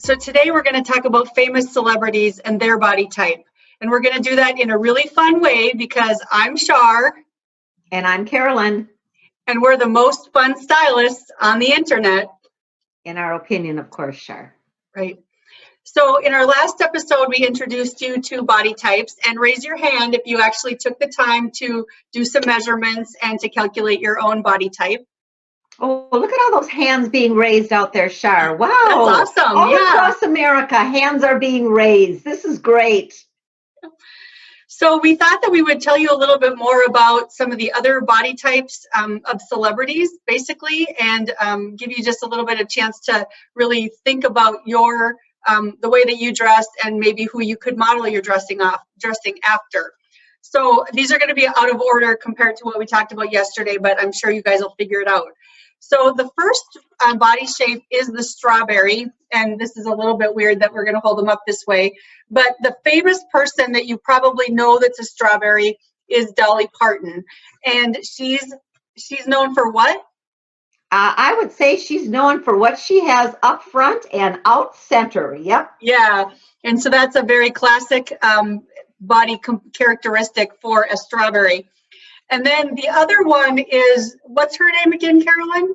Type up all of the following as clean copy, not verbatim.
So today we're going to talk about famous celebrities and their body type. And we're going to do that in a really fun way because I'm Char. And I'm Carolyn. And we're the most fun stylists on the internet. In our opinion, of course, Char. Right. So in our last episode, we introduced you to body types, and raise your hand if you actually took the time to do some measurements and to calculate your own body type. Oh, look at all those hands being raised out there, Char. Wow. That's awesome. All across America, hands are being raised. This is great. So we thought that we would tell you a little bit more about some of the other body types of celebrities, basically, and give you just a little bit of chance to really think about your the way that you dress and maybe who you could model your dressing after. So these are going to be out of order compared to what we talked about yesterday, but I'm sure you guys will figure it out. So the first body shape is the strawberry, and this is a little bit weird that we're going to hold them up this way, but the famous person that you probably know that's a strawberry is Dolly Parton, and she's known for what? I would say she's known for what she has up front and out center. Yep. Yeah, and so that's a very classic body characteristic for a strawberry. And then the other one is, what's her name again, Carolyn?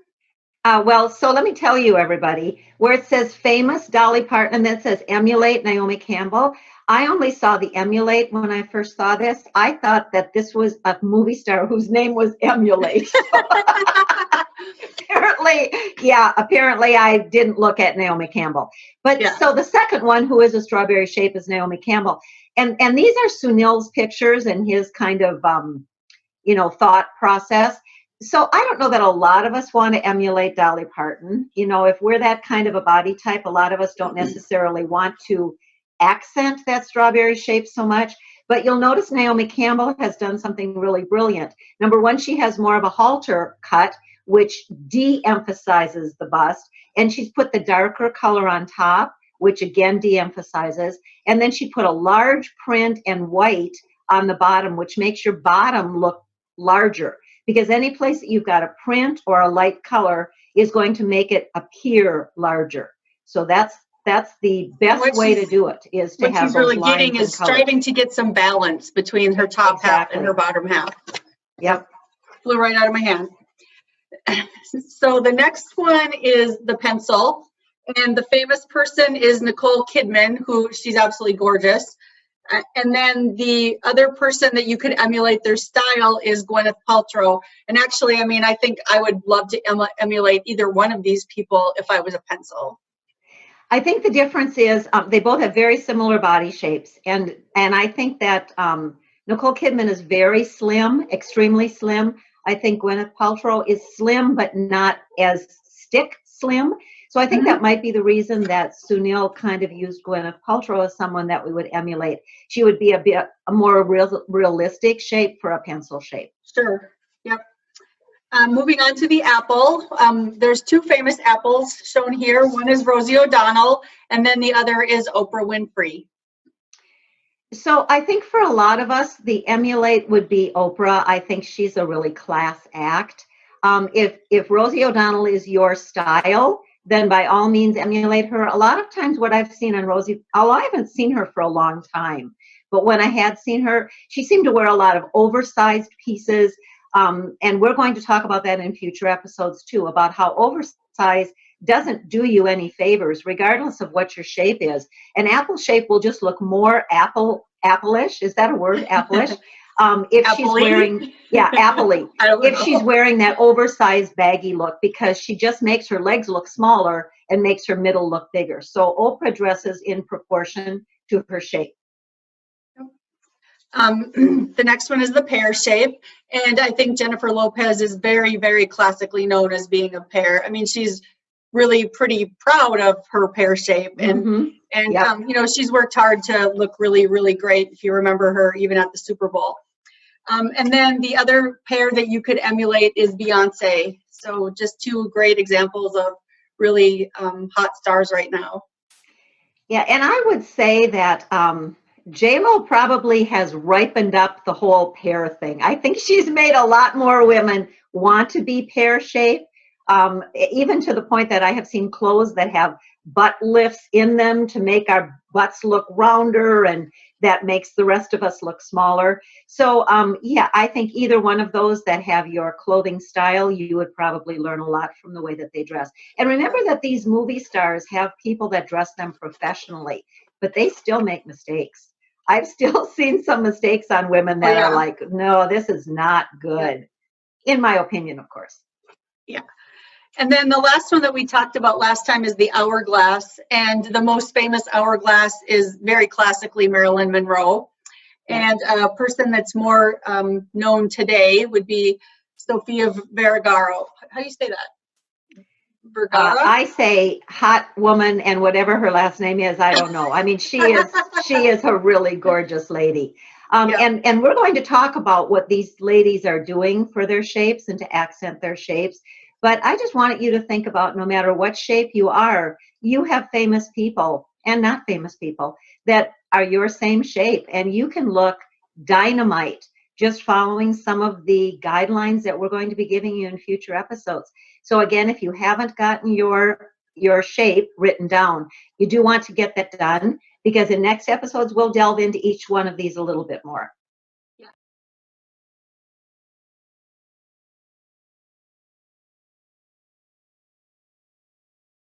Well, so let me tell you, everybody, where it says famous Dolly Parton and then it says emulate Naomi Campbell. I only saw the emulate when I first saw this. I thought that this was a movie star whose name was Emulate. Apparently I didn't look at Naomi Campbell. But yeah. So the second one, who is a strawberry shape, is Naomi Campbell. And these are Sunil's pictures and his kind of, thought process. So I don't know that a lot of us want to emulate Dolly Parton. If we're that kind of a body type, a lot of us don't necessarily want to accent that strawberry shape so much. But you'll notice Naomi Campbell has done something really brilliant. Number one, she has more of a halter cut, which de-emphasizes the bust. And she's put the darker color on top, which again de-emphasizes. And then she put a large print and white on the bottom, which makes your bottom look larger. Because any place that you've got a print or a light color is going to make it appear larger. So that's the best way to do it, is to have those lines and colors. What she's really getting is striving to get some balance between her top half and her bottom half. Yep. Flew right out of my hand. So the next one is the pencil. And the famous person is Nicole Kidman, who she's absolutely gorgeous. And then the other person that you could emulate their style is Gwyneth Paltrow. And actually, I think I would love to emulate either one of these people if I was a pencil. I think the difference is they both have very similar body shapes. And I think that Nicole Kidman is very slim, extremely slim. I think Gwyneth Paltrow is slim, but not as stick slim. So I think that might be the reason that Sunil kind of used Gwyneth Paltrow as someone that we would emulate. She would be a more realistic shape for a pencil shape. Sure. Yep. Moving on to the apple. There's two famous apples shown here. One is Rosie O'Donnell, and then the other is Oprah Winfrey. So I think for a lot of us, the emulate would be Oprah. I think she's a really class act. If Rosie O'Donnell is your style, then by all means emulate her. A lot of times what I've seen on Rosie, I haven't seen her for a long time, but when I had seen her, she seemed to wear a lot of oversized pieces. And we're going to talk about that in future episodes too, about how oversized doesn't do you any favors, regardless of what your shape is. An apple shape will just look more apple-ish. Is that a word? Apple-ish? If she's wearing, apple-y. If she's wearing that oversized baggy look, because she just makes her legs look smaller and makes her middle look bigger. So Oprah dresses in proportion to her shape. The next one is the pear shape. And I think Jennifer Lopez is very, very classically known as being a pear. She's really pretty proud of her pear shape. And she's worked hard to look really, really great, if you remember her even at the Super Bowl. And then the other pair that you could emulate is Beyonce. So just two great examples of really hot stars right now. Yeah, and I would say that J-Lo probably has ripened up the whole pear thing. I think she's made a lot more women want to be pear-shaped. even to the point that I have seen clothes that have butt lifts in them to make our butts look rounder, and that makes the rest of us look smaller. So yeah, I think either one of those that have your clothing style, you would probably learn a lot from the way that they dress. And remember that these movie stars have people that dress them professionally, but they still make mistakes. I've still seen some mistakes on women that are like, no, this is not good, in my opinion, of course. Yeah. And then the last one that we talked about last time is the hourglass. And the most famous hourglass is very classically Marilyn Monroe. Yeah. And a person that's more known today would be Sofia Vergara. How do you say that? Vergara? I say hot woman, and whatever her last name is, I don't know. I mean, she is a really gorgeous lady. And we're going to talk about what these ladies are doing for their shapes and to accent their shapes. But I just wanted you to think about, no matter what shape you are, you have famous people and not famous people that are your same shape, and you can look dynamite just following some of the guidelines that we're going to be giving you in future episodes. So again, if you haven't gotten your shape written down, you do want to get that done, because in next episodes, we'll delve into each one of these a little bit more.